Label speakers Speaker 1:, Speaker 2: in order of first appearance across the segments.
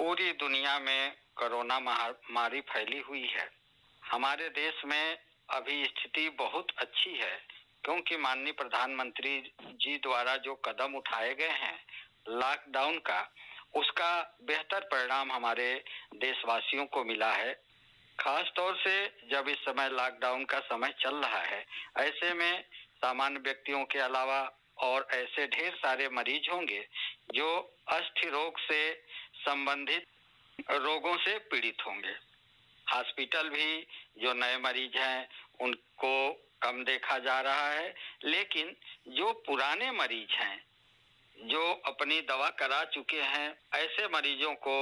Speaker 1: पूरी दुनिया में कोरोना महामारी फैली हुई है। हमारे देश में अभी स्थिति बहुत अच्छी है, क्योंकि माननीय प्रधानमंत्री जी द्वारा जो कदम उठाए गए हैं लॉकडाउन का, उसका बेहतर परिणाम हमारे देशवासियों को मिला है। खास तौर से जब इस समय लॉकडाउन का समय चल रहा है, ऐसे में सामान्य व्यक्तियों के अलावा और ऐसे ढेर सारे मरीज होंगे जो अस्थि रोग से संबंधित रोगों से पीड़ित होंगे। हॉस्पिटल भी जो नए मरीज हैं उनको कम देखा जा रहा है, लेकिन जो पुराने मरीज हैं जो अपनी दवा करा चुके हैं, ऐसे मरीजों को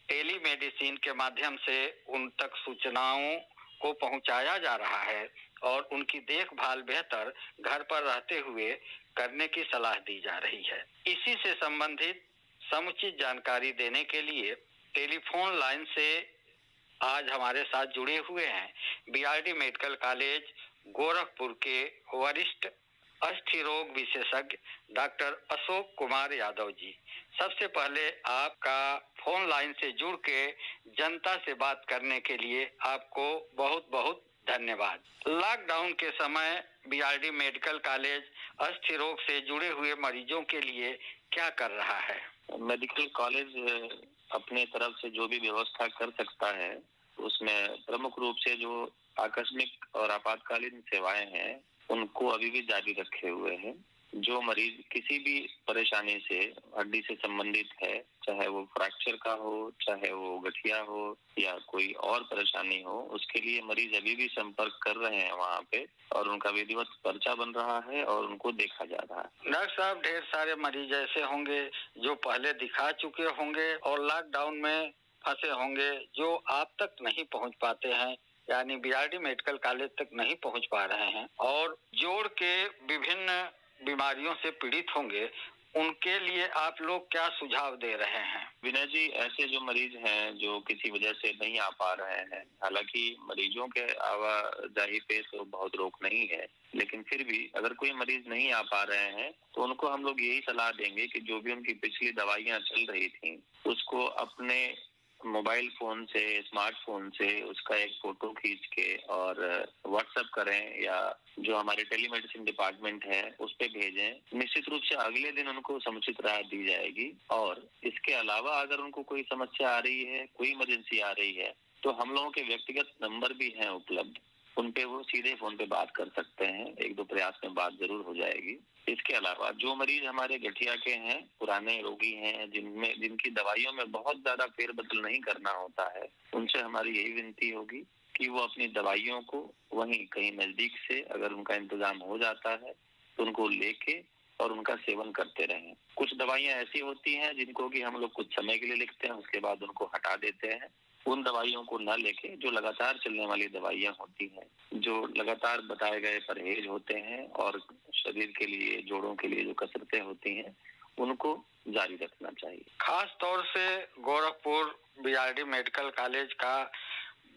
Speaker 1: टेलीमेडिसिन के माध्यम से उन तक सूचनाओं को पहुंचाया जा रहा है और उनकी देखभाल बेहतर घर पर रहते हुए करने की सलाह दी जा रही है। इसी से संबंधित समुचित जानकारी देने के लिए टेलीफोन लाइन से आज हमारे साथ जुड़े हुए हैं बीआरडी मेडिकल कॉलेज गोरखपुर के वरिष्ठ अस्थि रोग विशेषज्ञ डॉक्टर अशोक कुमार यादव जी। सबसे पहले आपका फोन लाइन से जुड़ के जनता से बात करने के लिए आपको बहुत बहुत धन्यवाद। लॉकडाउन के समय बीआरडी मेडिकल कॉलेज अस्थि रोग से जुड़े हुए मरीजों के लिए क्या कर रहा है?
Speaker 2: मेडिकल कॉलेज अपने तरफ से जो भी व्यवस्था कर सकता है, उसमें प्रमुख रूप से जो आकस्मिक और आपातकालीन सेवाएं हैं उनको अभी भी जारी रखे हुए हैं। जो मरीज किसी भी परेशानी से हड्डी से संबंधित है, चाहे वो फ्रैक्चर का हो, चाहे वो गठिया हो या कोई और परेशानी हो, उसके लिए मरीज अभी भी संपर्क कर रहे हैं वहाँ पे और उनका विधिवत पर्चा बन रहा है और उनको देखा जा रहा है।
Speaker 1: डॉक्टर साहब, ढेर सारे मरीज ऐसे होंगे जो पहले दिखा चुके होंगे और लॉकडाउन में फंसे होंगे, जो आप तक नहीं पहुँच पाते हैं, यानी बीआरडी मेडिकल कॉलेज तक नहीं पहुँच पा रहे हैं और जोड़ के विभिन्न बीमारियों से पीड़ित होंगे, उनके लिए आप लोग क्या सुझाव दे रहे हैं?
Speaker 2: विनय जी, ऐसे जो मरीज हैं जो किसी वजह से नहीं आ पा रहे हैं, हालांकि मरीजों के आवाजाही पे तो बहुत रोक नहीं है, लेकिन फिर भी अगर कोई मरीज नहीं आ पा रहे हैं तो उनको हम लोग यही सलाह देंगे कि जो भी उनकी पिछली दवाइयां चल रही थी उसको अपने मोबाइल फोन से, स्मार्टफोन से उसका एक फोटो खींच के और व्हाट्सएप करें या जो हमारे टेलीमेडिसिन डिपार्टमेंट है उस पे भेजें। निश्चित रूप से अगले दिन उनको समुचित राहत दी जाएगी। और इसके अलावा अगर उनको कोई समस्या आ रही है, कोई इमरजेंसी आ रही है, तो हम लोगों के व्यक्तिगत नंबर भी हैं उपलब्ध, उन पे वो सीधे फोन पे बात कर सकते हैं। एक दो प्रयास में बात जरूर हो जाएगी। इसके अलावा जो मरीज हमारे गठिया के हैं, पुराने रोगी हैं, जिनकी दवाइयों में बहुत ज्यादा फेरबदल नहीं करना होता है, उनसे हमारी यही विनती होगी कि वो अपनी दवाइयों को वहीं कहीं नजदीक से अगर उनका इंतजाम हो जाता है तो उनको लेके और उनका सेवन करते रहें। कुछ दवाइयां ऐसी होती हैं जिनको कि हम लोग कुछ समय के लिए लिखते हैं, उसके बाद उनको हटा देते हैं। उन दवाइयों को न लेके जो लगातार चलने वाली दवाइयां होती हैं, जो लगातार बताए गए परहेज होते हैं और शरीर के लिए, जोड़ों के लिए जो कसरतें होती हैं, उनको जारी रखना चाहिए।
Speaker 1: खास तौर से गोरखपुर बीआरडी मेडिकल कॉलेज का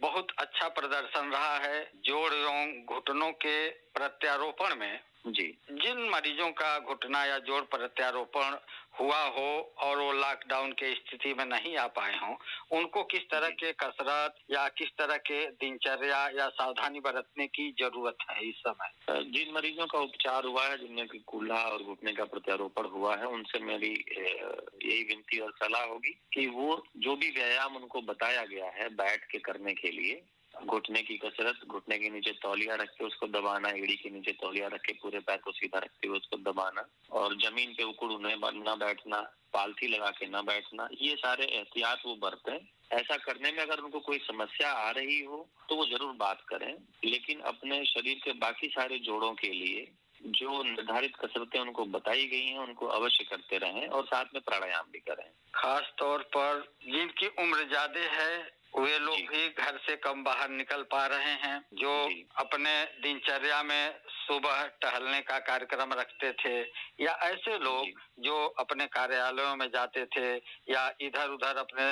Speaker 1: बहुत अच्छा प्रदर्शन रहा है जोड़ एवं घुटनों के प्रत्यारोपण में।
Speaker 2: जी,
Speaker 1: जिन मरीजों का घुटना या जोड़ प्रत्यारोपण हुआ हो और वो लॉकडाउन के स्थिति में नहीं आ पाए हों, उनको किस तरह के कसरत या किस तरह के दिनचर्या या सावधानी बरतने की जरूरत है इस समय?
Speaker 2: जिन मरीजों का उपचार हुआ है, जिनमें कि कूल्हा और घुटने का प्रत्यारोपण हुआ है, उनसे मेरी यही विनती और सलाह होगी कि वो जो भी व्यायाम उनको बताया गया है बैठ के करने के लिए, घुटने की कसरत, घुटने के नीचे तौलिया रख के उसको दबाना, एड़ी के नीचे तौलिया रख के पूरे पैर को सीधा रखते हुए उसको दबाना और जमीन पे उकड़ न बैठना, पालथी लगा के न बैठना, ये सारे एहतियात वो बरतें। ऐसा करने में अगर उनको कोई समस्या आ रही हो तो वो जरूर बात करें, लेकिन अपने शरीर के बाकी सारे जोड़ों के लिए जो निर्धारित कसरतें उनको बताई गई हैं उनको अवश्य करते रहें और साथ में प्राणायाम भी करें।
Speaker 1: खास तौर पर जिनकी उम्र ज्यादा है वे लोग भी घर से कम बाहर निकल पा रहे हैं, जो अपने दिनचर्या में सुबह टहलने का कार्यक्रम रखते थे, या ऐसे लोग जो अपने कार्यालयों में जाते थे या इधर उधर अपने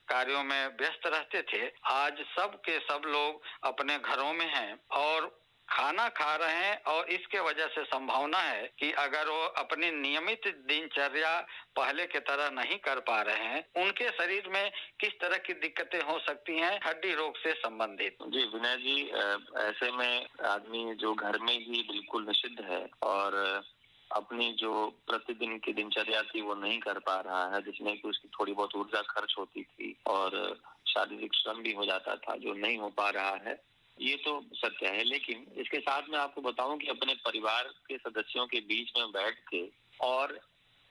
Speaker 1: कार्यों में व्यस्त रहते थे, आज सब के सब लोग अपने घरों में हैं और खाना खा रहे हैं और इसके वजह से संभावना है कि अगर वो अपनी नियमित दिनचर्या पहले की तरह नहीं कर पा रहे हैं, उनके शरीर में किस तरह की दिक्कतें हो सकती हैं हड्डी रोग से संबंधित।
Speaker 2: जी विनय जी, ऐसे में आदमी जो घर में ही बिल्कुल निषिद्ध है और अपनी जो प्रतिदिन की दिनचर्या थी वो नहीं कर पा रहा है, जिसमें कि उसकी थोड़ी बहुत ऊर्जा खर्च होती थी और शारीरिक श्रम भी हो जाता था, जो नहीं हो पा रहा है, ये तो सत्य है। लेकिन इसके साथ मैं आपको बताऊं कि अपने परिवार के सदस्यों के बीच में बैठ के और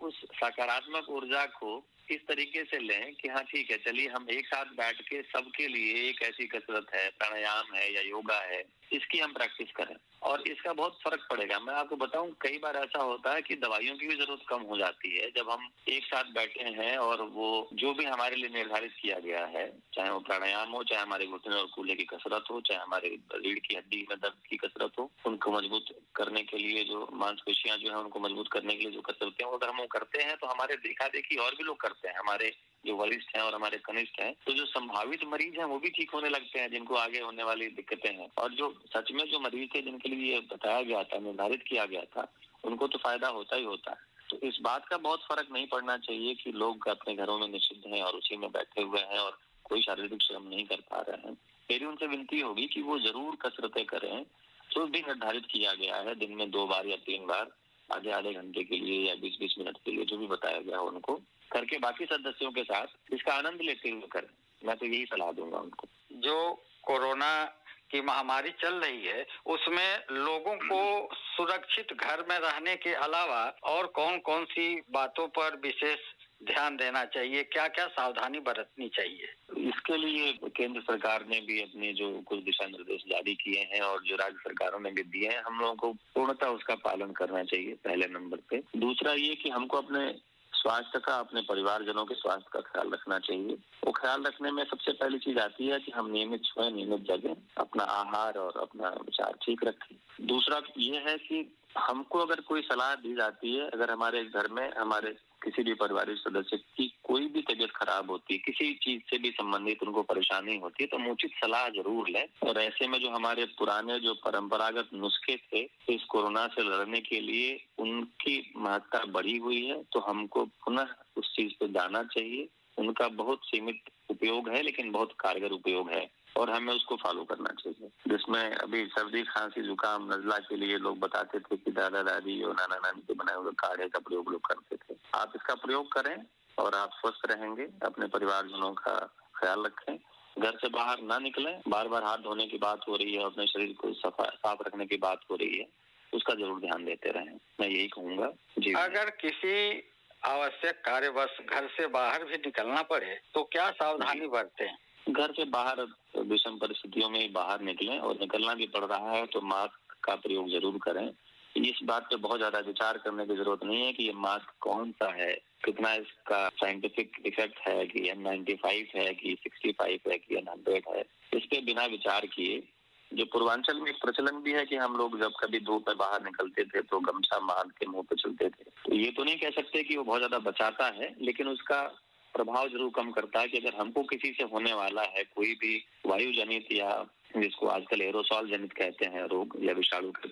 Speaker 2: उस सकारात्मक ऊर्जा को इस तरीके से लें कि हाँ ठीक है, चलिए हम एक साथ बैठ के सबके लिए एक ऐसी कसरत है, प्राणायाम है या योगा है, इसकी हम प्रैक्टिस करें और इसका बहुत फर्क पड़ेगा। मैं आपको बताऊं, कई बार ऐसा होता है कि दवाइयों की भी जरूरत कम हो जाती है जब हम एक साथ बैठे हैं और वो जो भी हमारे लिए निर्धारित किया गया है, चाहे वो प्राणायाम हो, चाहे हमारे घुटने और कूल्हे की कसरत हो, चाहे हमारे रीढ़ की हड्डी में दर्द की कसरत हो, उनको मजबूत करने के लिए जो मांसपेशियां जो है उनको मजबूत करने के लिए जो कसरतें हैं, अगर हम वो करते हैं तो हमारे देखा देखी और भी लोग करते हैं, हमारे जो वरिष्ठ हैं और हमारे कनिष्ठ हैं, तो जो संभावित मरीज हैं वो भी ठीक होने लगते हैं जिनको आगे होने वाली दिक्कतें हैं, और जो सच में जो मरीज थे जिनके लिए ये बताया गया था, निर्धारित किया गया था, उनको तो फायदा होता ही होता है। तो इस बात का बहुत फर्क नहीं पड़ना चाहिए कि लोग अपने घरों में निषिद्ध हैं और उसी में बैठे हुए हैं और कोई शारीरिक श्रम नहीं कर पा रहे हैं। मेरी उनसे विनती होगी कि वो जरूर कसरतें करें, जो भी निर्धारित किया गया है, दिन में 2 बार या 3 बार, आधे आधे घंटे के लिए या 20-20 मिनट के लिए, जो भी बताया गया हो उनको करके बाकी सदस्यों के साथ इसका आनंद लेते हुए करें। मैं तो यही सलाह दूंगा उनको।
Speaker 1: जो कोरोना की महामारी चल रही है, उसमें लोगों को सुरक्षित घर में रहने के अलावा और कौन कौन सी बातों पर विशेष ध्यान देना चाहिए, क्या क्या सावधानी बरतनी चाहिए?
Speaker 2: इसके लिए केंद्र सरकार ने भी अपने जो कुछ दिशा निर्देश जारी किए हैं और जो राज्य सरकारों ने भी दिए हैं, हम लोगों को पूर्णतः उसका पालन करना चाहिए, पहले नंबर पे। दूसरा ये कि हमको अपने स्वास्थ्य का, अपने परिवारजनों के स्वास्थ्य का ख्याल रखना चाहिए। वो ख्याल रखने में सबसे पहली चीज आती है कि हम नियमित सोएं, नियमित जगें, अपना आहार और अपना विचार ठीक रखें। दूसरा ये है कि हमको अगर कोई सलाह दी जाती है, अगर हमारे घर में हमारे किसी भी पारिवारिक सदस्य की कोई भी तबीयत खराब होती है, किसी चीज से भी संबंधित उनको परेशानी होती है, तो हम उचित सलाह जरूर लें। और ऐसे में जो हमारे पुराने जो परंपरागत नुस्खे थे इस कोरोना से लड़ने के लिए, उनकी महत्ता बढ़ी हुई है, तो हमको पुनः उस चीज पे जाना चाहिए। उनका बहुत सीमित उपयोग है लेकिन बहुत कारगर उपयोग है और हमें उसको फॉलो करना चाहिए। जिसमें अभी सर्दी, खांसी, जुकाम, नजला के लिए लोग बताते थे कि दादा दादी और नाना नानी के बनाए हुए काढ़े का प्रयोग लोग करते थे। आप इसका प्रयोग करें और आप स्वस्थ रहेंगे। अपने परिवारजनों का ख्याल रखें, घर से बाहर ना निकलें। बार बार हाथ धोने की बात हो रही है, अपने शरीर को साफ रखने की बात हो रही है, उसका जरूर ध्यान देते रहें, मैं यही कहूँगा जी।
Speaker 1: अगर किसी आवश्यक कार्यवश घर से बाहर भी निकलना पड़े तो क्या सावधानी बरतें?
Speaker 2: घर से बाहर विषम परिस्थितियों में बाहर निकलें और निकलना भी पड़ रहा है तो मास्क का प्रयोग जरूर करें। इस बात पे बहुत ज्यादा विचार करने की जरूरत नहीं है कि ये मास्क कौन सा है, कितना इसका साइंटिफिक इफेक्ट है, कि N95 है, कि 65 है, कि N100 है। इस पे बिना विचार किए, जो पूर्वांचल में एक प्रचलन भी है कि हम लोग जब कभी धूप में बाहर निकलते थे तो गमछा बांध के मुंह पे चलते थे, तो ये तो नहीं कह सकते कि वो बहुत ज्यादा बचाता है, लेकिन उसका प्रभाव जरूर कम करता है कि अगर हमको किसी से होने वाला है कोई भी वायु जनित या जिसको आजकल एरोसॉल जनित कहते हैं रोग या विषाणु के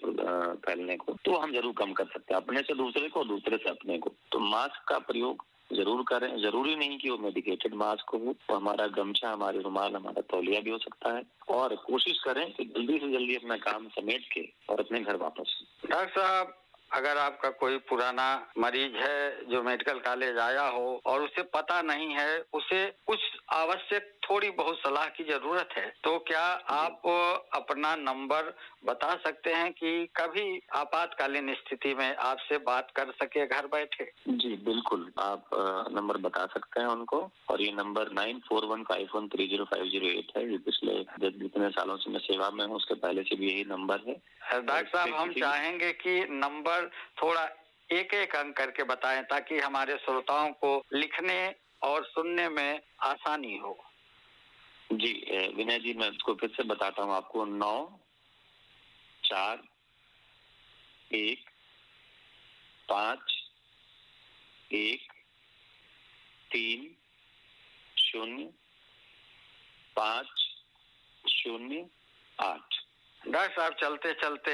Speaker 2: फैलने को, तो हम जरूर कम कर सकते हैं, अपने से दूसरे को, दूसरे से अपने को। तो मास्क का प्रयोग जरूर करें। जरूरी नहीं कि वो मेडिकेटेड मास्क हो, तो हमारा गमछा, हमारे रुमाल, हमारा तौलिया भी हो सकता है। और कोशिश करें कि जल्दी से जल्दी अपना काम समेट के और अपने घर वापस।
Speaker 1: डॉक्टर साहब, अगर आपका कोई पुराना मरीज है जो मेडिकल कॉलेज आया हो और उसे पता नहीं है, उसे कुछ आवश्यक थोड़ी बहुत सलाह की जरूरत है, तो क्या आप अपना नंबर बता सकते हैं कि कभी आपातकालीन स्थिति में आपसे बात कर सके घर बैठे?
Speaker 2: जी बिल्कुल, आप नंबर बता सकते हैं उनको, और ये नंबर 9415130508 है। ये पिछले जितने सालों से मैं सेवा में हूँ उसके पहले से भी यही नंबर है।
Speaker 1: डॉक्टर साहब, हम चाहेंगे कि नंबर थोड़ा एक एक अंक करके बताएं ताकि हमारे श्रोताओं को लिखने और सुनने में आसानी हो।
Speaker 2: जी विनय जी, मैं इसको फिर से बताता हूँ आपको। 9415130508।
Speaker 1: डॉक्टर साहब, चलते चलते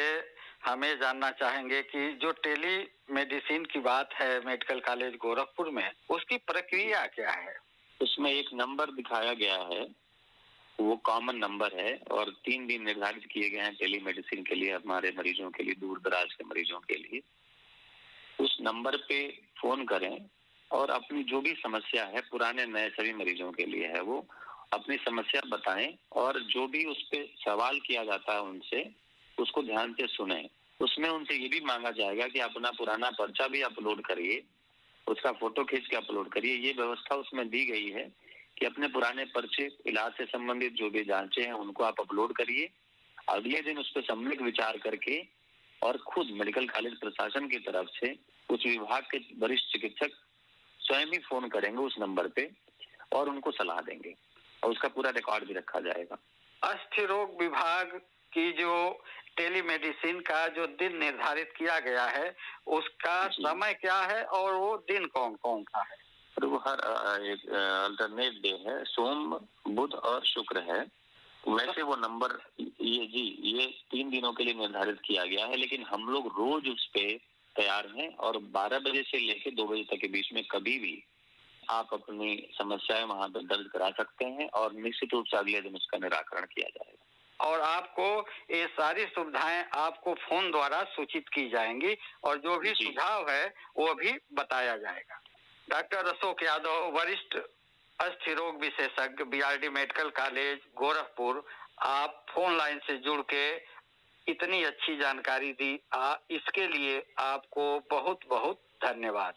Speaker 1: हमें जानना चाहेंगे कि जो टेली मेडिसिन की बात है मेडिकल कॉलेज गोरखपुर में, उसकी प्रक्रिया क्या है?
Speaker 2: उसमें एक नंबर दिखाया गया है, वो कॉमन नंबर है और 3 दिन निर्धारित किए गए हैं टेली मेडिसिन के लिए, हमारे मरीजों के लिए, दूर दराज के मरीजों के लिए। उस नंबर पे फोन करें और अपनी जो भी समस्या है, पुराने नए सभी मरीजों के लिए है, वो अपनी समस्या बताएं और जो भी उस पे सवाल किया जाता है उनसे, उसको ध्यान से सुने। उसमें उनसे ये भी मांगा जाएगा कि अपना पुराना पर्चा भी अपलोड करिए, उसका फोटो खींच के अपलोड करिए। ये व्यवस्था उसमें दी गई है कि अपने पुराने पर्चे, इलाज से संबंधित जो भी जांचें हैं उनको आप अपलोड करिए। अगले दिन उस पर सम्यक विचार करके और खुद मेडिकल कॉलेज प्रशासन की तरफ से उस विभाग के वरिष्ठ चिकित्सक स्वयं ही फोन करेंगे उस नंबर पे और उनको सलाह देंगे और उसका पूरा रिकॉर्ड भी रखा जाएगा।
Speaker 1: अस्थि रोग विभाग की जो टेलीमेडिसिन का जो दिन निर्धारित किया गया है, उसका समय क्या है और वो दिन कौन कौन सा है?
Speaker 2: और वो हर एक अल्टरनेट डे है, सोम, बुध और शुक्र है। वैसे वो नंबर ये 3 दिनों के लिए निर्धारित किया गया है, लेकिन हम लोग रोज उस पे तैयार हैं और 12 बजे से लेकर 2 बजे तक के बीच में कभी भी आप अपनी समस्याएं वहां पर दर्ज करा सकते हैं और निश्चित रूप से अगले दिन उसका निराकरण किया जाएगा।
Speaker 1: और आपको ये सारी सुविधाएं आपको फोन द्वारा सूचित की जाएंगी और जो भी सुझाव है वो भी बताया जाएगा। डॉक्टर अशोक यादव, वरिष्ठ अस्थि रोग विशेषज्ञ, बीआरडी मेडिकल कॉलेज गोरखपुर, आप फोन लाइन से जुड़ के इतनी अच्छी जानकारी दी, इसके लिए आपको बहुत बहुत धन्यवाद।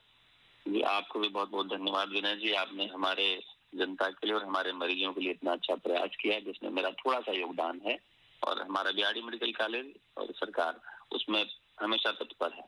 Speaker 2: जी, आपको भी बहुत बहुत धन्यवाद विनय जी। आपने हमारे जनता के लिए और हमारे मरीजों के लिए इतना अच्छा प्रयास किया, जिसमें मेरा थोड़ा सा योगदान है और हमारा बीआरडी मेडिकल कॉलेज और सरकार उसमें हमेशा तत्पर है।